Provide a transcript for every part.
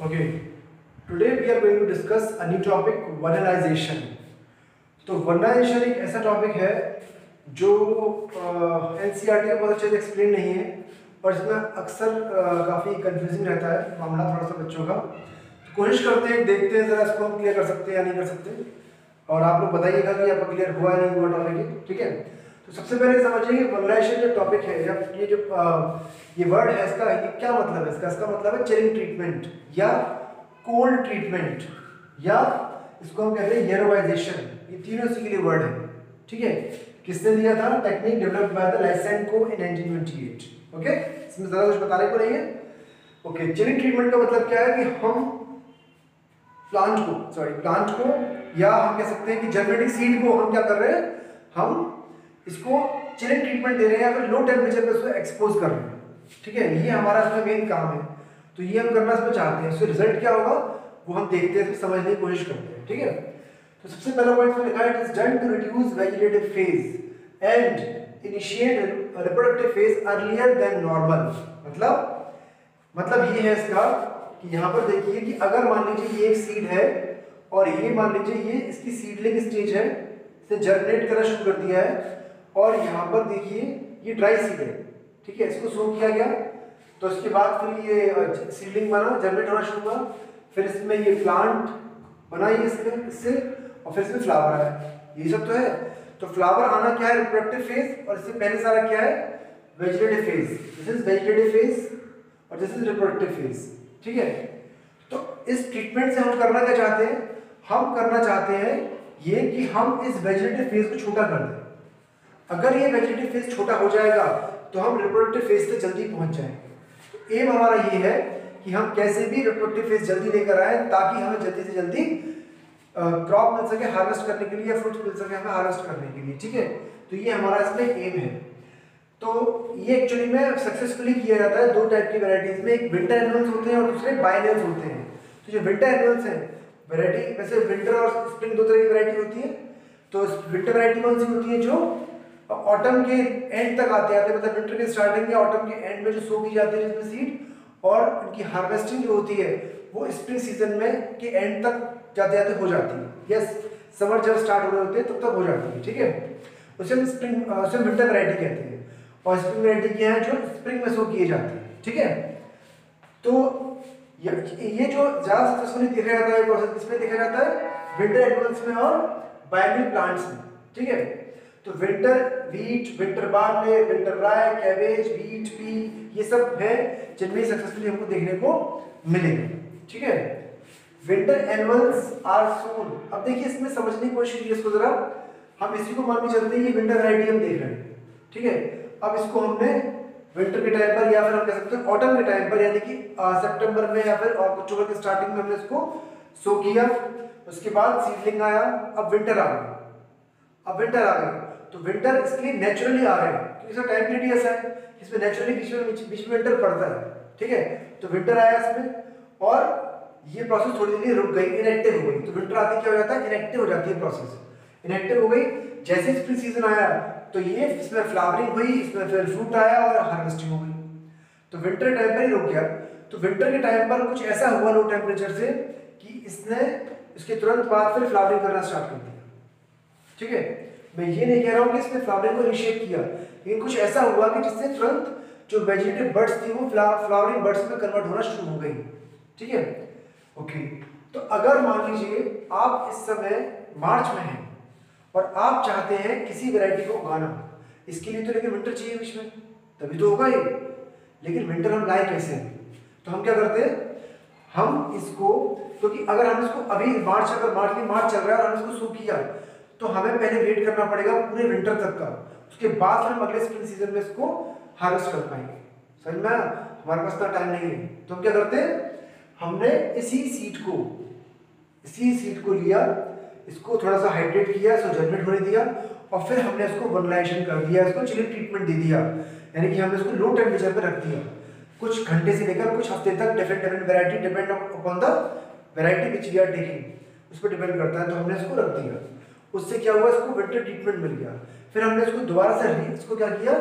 Okay, today we are going to discuss a new topic, vernalization. तो vernalisation एक ऐसा topic है जो एनसीईआरटी में बहुत अच्छे से एक्सप्लेन नहीं है और इसमें अक्सर काफ़ी कंफ्यूजिंग रहता है मामला थोड़ा सा बच्चों का। तो कोशिश करते हैं, देखते हैं ज़रा इसको हम क्लियर कर सकते हैं या नहीं कर सकते, और आप लोग बताइएगा कि आपका क्लियर हुआ या नहीं हुआ टॉपिक। ठीक है, तो सबसे पहले समझिए कि वर्नालाइजेशन जो टॉपिक है या ये जो ये वर्ड है इसका ये क्या मतलब है। इसका मतलब है चिलिंग ट्रीटमेंट या कोल्ड ट्रीटमेंट या इसको हम कहते हैं येरोवाइजेशन। ये तीनों इसी के लिए वर्ड है। ठीक है, किसने दिया था? Technique developed by the Lysenko in 1928। Okay, इसमें ज़्यादा कुछ बताने को नहीं है। ओके, चिलिंग ट्रीटमेंट का मतलब क्या है कि हम प्लांट को या हम कह सकते हैं कि जनरेटिंग सीड को हम क्या कर रहे हैं, हम इसको चिलिंग ट्रीटमेंट दे रहे हैं या फिर लो टेम्परेचर पे उसको एक्सपोज कर रहे हैं। ठीक है, ये हमारा इसमें मेन काम है, तो ये हम करना इसमें चाहते हैं। इससे रिजल्ट क्या होगा वो हम देखते हैं, समझने की कोशिश करते हैं। ठीक है, तो सबसे पहला पॉइंट में लिखा है it is done to reduce vegetative phase and initiate reproductive phase earlier than normal. मतलब ये है इसका कि यहाँ पर देखिए कि अगर मान लीजिए ये एक सीड है और ये मान लीजिए ये इसकी सीडलिंग स्टेज है, इसने जर्मिनेट करना शुरू कर दिया है, और यहाँ पर देखिए ये ड्राई सीड है। ठीक है, इसको सो किया गया, तो इसके बाद फिर ये सीडलिंग बना, जर्मिनेट होना शुरू हुआ, फिर इसमें ये प्लांट बना ये इससे और फिर इसमें फ्लावर आया। ये सब तो है। तो फ्लावर आना क्या है? रिप्रोडक्टिव फेज, और इससे पहले सारा क्या है? Vegetative phase. This is vegetative phase और दिस इज रिप्रोडक्टिव फेज। ठीक है, तो इस ट्रीटमेंट से हम करना क्या चाहते हैं? हम करना चाहते हैं ये कि हम इस वेजिटेटिव फेज को छोटा कर दें। अगर ये वेजिटेटिव फेज छोटा हो जाएगा तो हम रिप्रोडक्टिव फेज से जल्दी पहुंच जाएंगे। एम हमारा ये है कि हम कैसे भी रिप्रोडक्टिव फेज जल्दी लेकर आए ताकि हमें जल्दी से जल्दी क्रॉप मिल सके हार्वेस्ट करने के लिए या फ्रूट मिल सके हमें हार्वेस्ट करने के लिए। ठीक है, तो ये हमारा इसमें एम है। तो ये एक्चुअली में सक्सेसफुली किया जाता है दो टाइप की वैरायटीज में, एक विंटर एनुअल्स होते हैं और दूसरे बायनियल्स होते हैं। तो जो विंटर एनुअल्स हैं वैरायटी, वैसे विंटर और स्प्रिंग दो तरह की वैरायटी होती है। तो विंटर वैरायटी कौन सी होती है? जो ऑटम के एंड तक आते आते, मतलब विंटर के स्टार्टिंग या ऑटम के एंड में जो सो की जाती है जिसमें सीड, और उनकी हार्वेस्टिंग जो होती है वो स्प्रिंग सीजन में के एंड तक जाते जाते हो जाती है। यस, समर जब स्टार्ट हो रहे होते हैं तब तक हो जाती है। ठीक है, उसे हम उसे विंटर वैरायटी कहते हैं, और स्प्रिंग वैरायटी क्या है? जो स्प्रिंग में सो किए जाते हैं। ठीक है, तो ये जो ज़्यादा सक्सेसफुली देखा जाता है प्रोसेस किसमें देखा जाता है? विंटर एनिमल्स में और बायनियल प्लांट्स में। ठीक है, तो winter wheat, winter barley, winter rye, cabbage, wheat, pea, ये सब है जिनमें सक्सेसफुली हमको देखने को मिलेगा। ठीक है, विंटर एनिमल्स आर सोन। अब देखिए इसमें समझने की कोशिश कीजिए इसको जरा। हम इसी को मान के चलते हैं, ये विंटर वैरायटी हम देख रहे हैं। ठीक है, अब इसको हमने विंटर के टाइम पर या फिर हम कह सकते हैं ऑटम के टाइम पर, यानी कि सितंबर में या फिर अक्टूबर के स्टार्टिंग में हमने इसको सो किया। उसके बाद सीडलिंग आया, अब विंटर आ गई। तो विंटर इसके लिए नेचुरली आ रहे हैं क्योंकि इसका टाइम पीरियड ऐसा है, इसमें नेचुरली बीच में विंटर पड़ता है। ठीक है, तो विंटर आया इसमें और ये प्रोसेस थोड़ी देर रुक गई, इनएक्टिव हो गई। तो विंटर आते क्या हो जाता है? इनएक्टिव हो जाती है प्रोसेस, इनएक्टिव हो गई। जैसे स्प्रिंग सीजन आया तो ये इसमें फ्लावरिंग हुई, इसमें फिर फ्रूट आया और हार्वेस्टिंग हो गई। तो विंटर टाइम पर ही रुक गया। तो विंटर के टाइम पर कुछ ऐसा हुआ लो टेम्परेचर से कि इसने इसके तुरंत बाद फिर फ्लावरिंग करना स्टार्ट कर दिया। ठीक है, मैं ये नहीं कह रहा हूँ कि इसने फ्लावरिंग को इनिशिएट किया, लेकिन कुछ ऐसा हुआ कि जिससे तुरंत जो वेजिटेटिव बर्ड्स थी वो फ्लावरिंग बर्ड्स में कन्वर्ट होना शुरू हो गई। ठीक है, ओके। तो अगर मान लीजिए आप इस समय मार्च में हैं और आप चाहते हैं किसी वैरायटी को उगाना, इसके लिए तो लेकिन विंटर चाहिए बीच में, तभी तो होगा ये। लेकिन विंटर हम लाए कैसे? तो हम क्या करते हैं, हम इसको, क्योंकि अगर हम इसको अभी मार्च चल रहा है और हम इसको सो किया तो हमें पहले वेट करना पड़ेगा पूरे विंटर तक का, उसके बाद फिर हम अगले स्प्रिंग सीजन में इसको हार्वेस्ट कर पाएंगे। समझ में? हमारे पास इतना टाइम नहीं है। तो हम क्या करते हैं, हमने इसी सीड को लिया, इसको थोड़ा सा हाइड्रेट किया, इसको जर्मिनेट होने दिया, और फिर हमने इसको वर्नालाइजेशन कर दिया, इसको चिलिंग ट्रीटमेंट दे दिया, यानी कि हमने इसको लो टेम्परेचर पर रख दिया कुछ घंटे से लेकर कुछ हफ्ते तक। Different variety depend upon the variety which we are taking, उस पर डिपेंड करता है। तो हमने इसको रख दिया, उससे क्या हुआ, इसको विंटर ट्रीटमेंट मिल गया। फिर हमने इसको दोबारा से इसको क्या किया,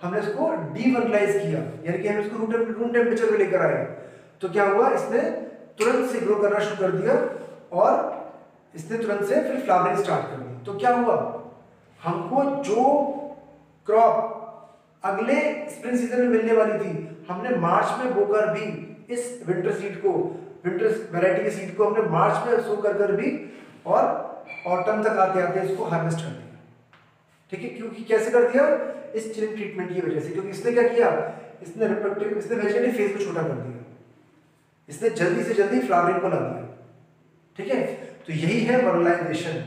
हमने इसको डीवर्नलाइज किया, यानी कि हम इसको रूम टेम्परेचर पे लेकर आए। तो क्या हुआ, इसने तुरंत से ग्रो करना शुरू कर दिया और इसने तुरंत से फिर फ्लावरिंग स्टार्ट कर दी। तो क्या हुआ, हमको जो क्रॉप अगले स्प्रिंग सीजन में मिलने वाली थी, हमने मार्च में बोकर भी इस विंटर सीड को, विंटर वैरायटी की सीड को हमने मार्च में सो कर भी और ऑटम तक आते आते इसको हार्वेस्ट कर दिया। ठीक है, क्योंकि कैसे कर दिया, इस चिलिंग ट्रीटमेंट की वजह से। क्योंकि इसने क्या किया, इसने रिप्रोडक्टिव, इसने वेजिटेटिव फेज को छोटा कर दिया, इसने जल्दी से जल्दी फ्लावरिंग को ला दिया। ठीक है, तो यही है vernalisation.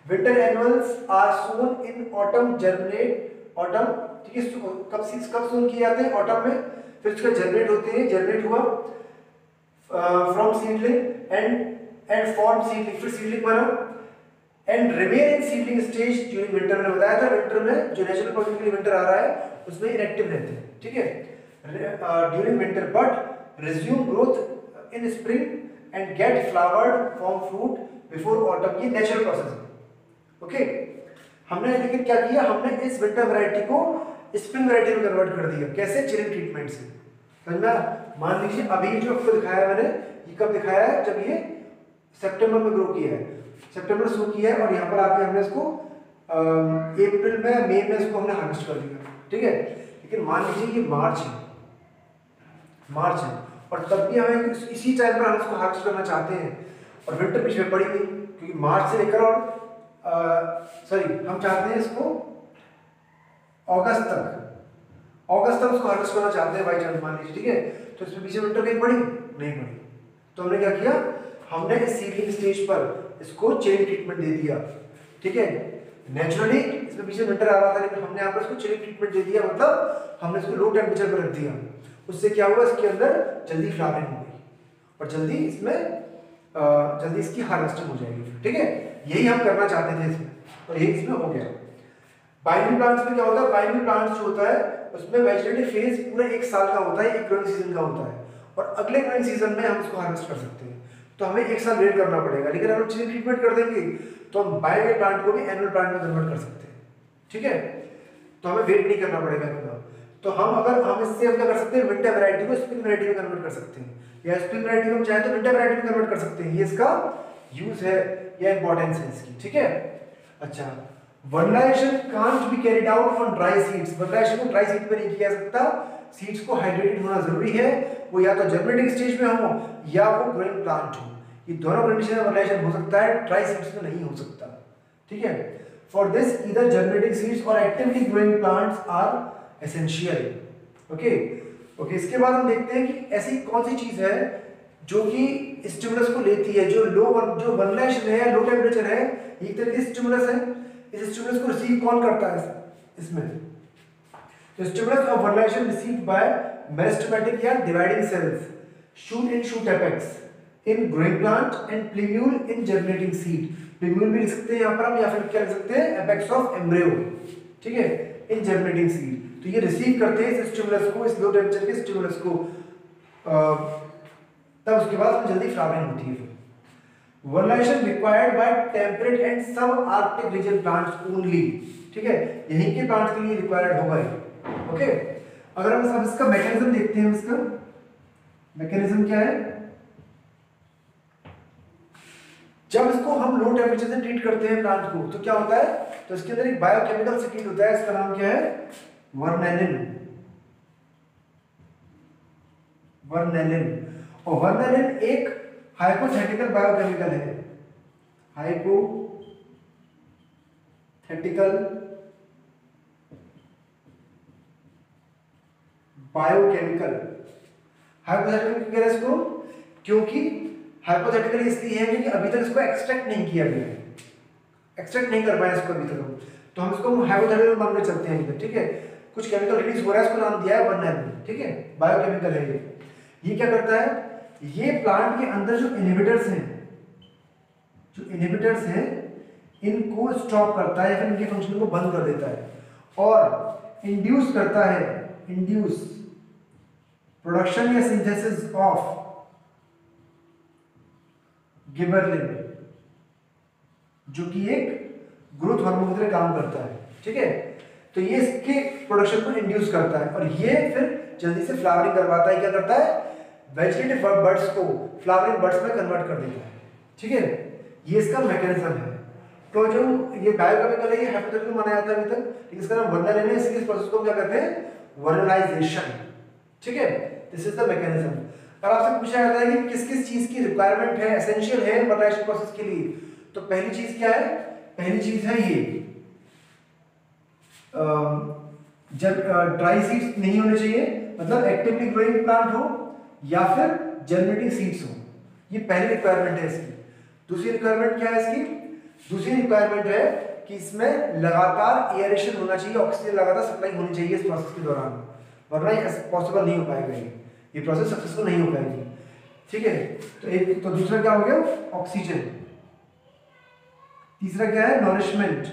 Winter annuals are sown in autumn, germinate autumn. ठीक है, कब सोन किए जाते हैं, ऑटम में, फिर उसका जर्मिनेट होते हैं, जर्मिनेट हुआ from seedling and form seedling, फिर सीडलिंग बना and remain in seedling stage during winter. मैंने बताया था विंटर में जो नेचुरल प्रोसेस के लिए विंटर आ रहा है उसमें इनएक्टिव रहते हैं। ठीक है, during winter but resume growth in spring and get flowered form fruit before autumn. ये नेचुरल प्रोसेस है। ओके, हमने लेकिन क्या किया, हमने इस विंटर वैरायटी को स्प्रिंग वैरायटी में कन्वर्ट कर दिया। कैसे, चिलिंग ट्रीटमेंट से। समझना, मान लीजिए अभी जो आपको दिखाया मैंने, ये कब दिखाया है, जब ये सितंबर में ग्रो किया है, सितंबर शो किया है और यहाँ पर आके हमने इसको अप्रैल में, मई में इसको हमने हार्वेस्ट कर दिया। ठीक है, लेकिन मान लीजिए ये मार्च है, मार्च है और तब भी हमें इसी टाइम पर हम इसको हार्वेस्ट करना चाहते हैं और विंटर बीच में पड़ी नहीं, क्योंकि मार्च से लेकर और हम चाहते हैं इसको अगस्त तक उसको हार्वेस्ट करना चाहते हैं बाई चांस मान लीजिए। ठीक है, तो इसमें पीछे विंटर कहीं पड़ी नहीं पड़ी, तो हमने क्या किया, हमने इस सीडलिंग स्टेज पर इसको चिलिंग ट्रीटमेंट दे दिया। ठीक है, नेचुरली इसमें पीछे विंटर आ रहा था लेकिन हमने यहाँ पर इसको चिलिंग ट्रीटमेंट दे दिया, मतलब हमने इसको लो टेम्परेचर पर रख दिया। उससे क्या हुआ, इसके अंदर जल्दी फ्लावरिंग हो गई और जल्दी इसकी हार्वेस्टिंग हो जाएगी। ठीक है, यही हम करना चाहते थे इसमें और यही इसमें हो गया। बाइनरी प्लांट्स में क्या होता है, बाइनरी प्लांट्स जो होता है उसमें वेजिटेटिव फेज पूरा 1 साल का होता है, एक ग्रोइंग सीजन का होता है और अगले ग्रोइंग सीजन में हम इसको हार्वेस्ट कर सकते हैं। तो हमें 1 साल वेट करना पड़ेगा, लेकिन अगर चिलिंग ट्रीटमेंट कर देंगे तो हम बायोगे प्लांट को भी एनुअल प्लांट में कन्वर्ट कर सकते हैं। ठीक है, तो हमें वेट नहीं करना पड़ेगा इतना। तो हम इससे हम क्या कर सकते हैं, विंटर वैरायटी को स्प्रिंग वैरायटी में कन्वर्ट कर सकते हैं, या स्प्रिंग वैरायटी को हम चाहे तो विंटर वैरायटी में कन्वर्ट कर सकते हैं। ये इसका यूज है या इंपॉर्टेंस है इसकी। ठीक है, अच्छा, vernalization can't be carried out on dry seeds. Vernalization को ड्राई सीड पे नहीं किया जा सकता, सीड्स को हाइड्रेटेड होना जरूरी है, वो या तो जर्मिनेटिंग स्टेज में हो या वो ग्रोइंग प्लांट हो। ये दोनों कंडीशन में वर्नलाइजेशन हो सकता है, ड्राई सीड्स में नहीं हो सकता। ठीक है, for this either germinating seeds और actively growing plants are essential. Okay, इसके बाद हम देखते हैं कि ऐसी कौन सी चीज है जो कि स्टिमुलस को लेती है, जो वर्नलाइजेशन है, लो टेम्परेचर है, एक तरह की स्टिमुलस है। इस स्टिमुलस को रिसीव कौन करता है इसमें, तो stimulus of vernalization received by meristematic या dividing cells, shoot in shoot apex in growing plant and plumule in germinating seed. Plumule भी लिख सकते हैं यहाँ पर हम, या फिर क्या लिख सकते हैं, एपेक्स ऑफ एम्ब्रियो। ठीक है, इन जर्मिनेटिंग सीड। तो ये रिसीव करते हैं इस स्टिमुलस को, इस लो टेम्परेचर के स्टिमुलस को, तब उसके बाद जल्दी फ्लावरिंग होती है। Vernalization required by temperate and सब आर्कटिक रीजन प्लांट्स ओनली। ठीक है, यहीं के प्लांट्स के लिए रिक्वायर्ड होगा ये। ओके, अगर हम अब इसका मैकेनिज्म देखते हैं, इसका मैकेनिज्म क्या है, जब इसको हम लो टेम्परेचर से ट्रीट करते हैं प्लांट को तो क्या होता है, तो इसके अंदर एक बायोकेमिकल सीक्रेट होता है, इसका नाम क्या है, वर्नेलिन। और वर्नेलिन एक हाइपोथेटिकल बायोकेमिकल है, हाइपोथेटिकल बायोकेमिकल। हाइपोथेटिकल क्यों कह रहे हैं इसको, क्योंकि हाइपोथेटिकल इसलिए है क्योंकि अभी तक इसको एक्सट्रैक्ट नहीं किया गया है, एक्सट्रैक्ट नहीं कर पाए इसको अभी तक हम, तो हम इसको हाइपोथेटिकल मान के चलते हैं। ठीक है, कुछ केमिकल रिलीज हो रहा है, इसको नाम दिया है वर्नेलिन। ठीक है, बायोकेमिकल है ये क्या करता है, ये प्लांट के अंदर जो इनहिबिटर्स हैं इनको स्टॉप करता है या फिर इनके फंक्शन को बंद कर देता है और इंड्यूस करता है, प्रोडक्शन या सिंथेसिस ऑफ गिबरेलिन, जो कि एक ग्रोथ हार्मोन की तरह काम करता है। ठीक है, तो ये इसके प्रोडक्शन को इंड्यूस करता है और ये फिर जल्दी से फ्लावरिंग करवाता है। क्या करता है, वेजिटेटिव बर्ड्स को फ्लावरिंग बर्ड्स में कन्वर्ट कर देता है। ठीक है, ये इसका मैकेनिज्म है। तो जो ये बायोकेमिकल है ये हाइपोथेटिकल माना जाता है अभी तक, लेकिन इसका नाम वर्नल है, इस प्रोसेस को क्या कहते हैं, वर्नलाइजेशन। ठीक है, दिस इज द मैकेनिज्म। और आपसे पूछा जाता है कि किस किस चीज की रिक्वायरमेंट है, एसेंशियल है वर्नलाइजेशन प्रोसेस के लिए, तो पहली चीज क्या है, पहली चीज है ये जब ड्राई सीड्स नहीं होने चाहिए, मतलब एक्टिवली ग्रोइंग प्लांट हो या फिर जर्मिनेटिंग सीड्स हो, ये पहली रिक्वायरमेंट है इसकी। दूसरी रिक्वायरमेंट क्या है इसकी, दूसरी रिक्वायरमेंट है कि इसमें लगातार एयरेशन होना चाहिए, ऑक्सीजन लगातार सप्लाई होनी चाहिए इस प्रोसेस के दौरान, वरना ये पॉसिबल नहीं हो पाएगा, ये प्रोसेस सक्सेसफुल नहीं हो पाएगी। ठीक है, तो दूसरा क्या हो गया, ऑक्सीजन। तीसरा क्या है, नॉरिशमेंट।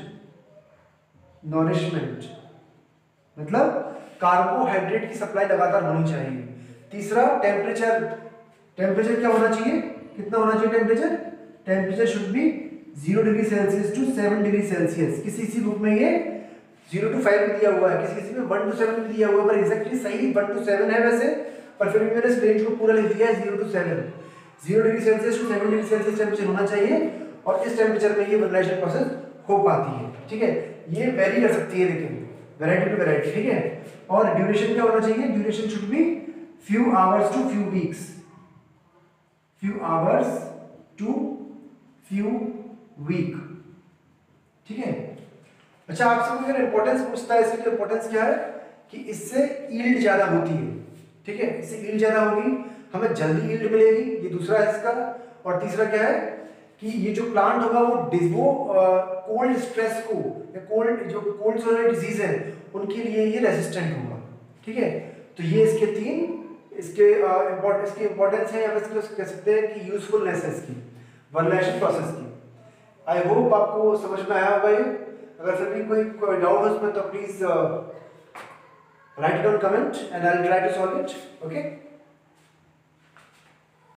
नॉरिशमेंट मतलब कार्बोहाइड्रेट की सप्लाई लगातार होनी चाहिए। तीसरा टेम्परेचर। टेम्परेचर क्या होना चाहिए, कितना होना चाहिए temperature, temperature should be 0 degree Celsius to 7 degree Celsius. किसी बुक में ये 0 to 5 में दिया हुआ है, किसी में 1 to 7 में दिया हुआ है, पर एग्जैक्टली सही 1 to 7 है वैसे, पर फिर भी मैंने इस रेंज को पूरा लिख दिया है 0 to 7। 0 degree Celsius to 7 degree Celsius temperature होना चाहिए, और इस टेम्परेचर में ये वर्नलाइजेशन प्रोसेस हो पाती है। ठीक है, ये वेरी कर सकती है लेकिन वैरायटी टू वैरायटी। ठीक है, और ड्यूरेशन क्या होना चाहिए, duration should be few hours to few weeks, few hours to few week। ठीक है, अच्छा आपसे कोई अगर इंपॉर्टेंस पूछता है, इसकी इंपॉर्टेंस क्या है कि इससे यील्ड ज्यादा होती है। ठीक है, इससे यील्ड ज्यादा होगी, हमें जल्दी यील्ड मिलेगी, ये दूसरा है इसका। और तीसरा क्या है कि ये जो प्लांट होगा वो कोल्ड स्ट्रेस को या कोल्ड सोलर डिजीज है उनके लिए ये रेजिस्टेंट होगा। ठीक है, तो ये इसके तीन इसकी इंपॉर्टेंस है, या फिर कह सकते हैं कि यूजफुलनेस है इसकी वर्नलाइजेशन प्रोसेस की। आई होप आपको समझ में आया होगा ये। अगर फिर भी कोई डाउट हो उसमें तो please write down comment and I will try to solve it. Okay.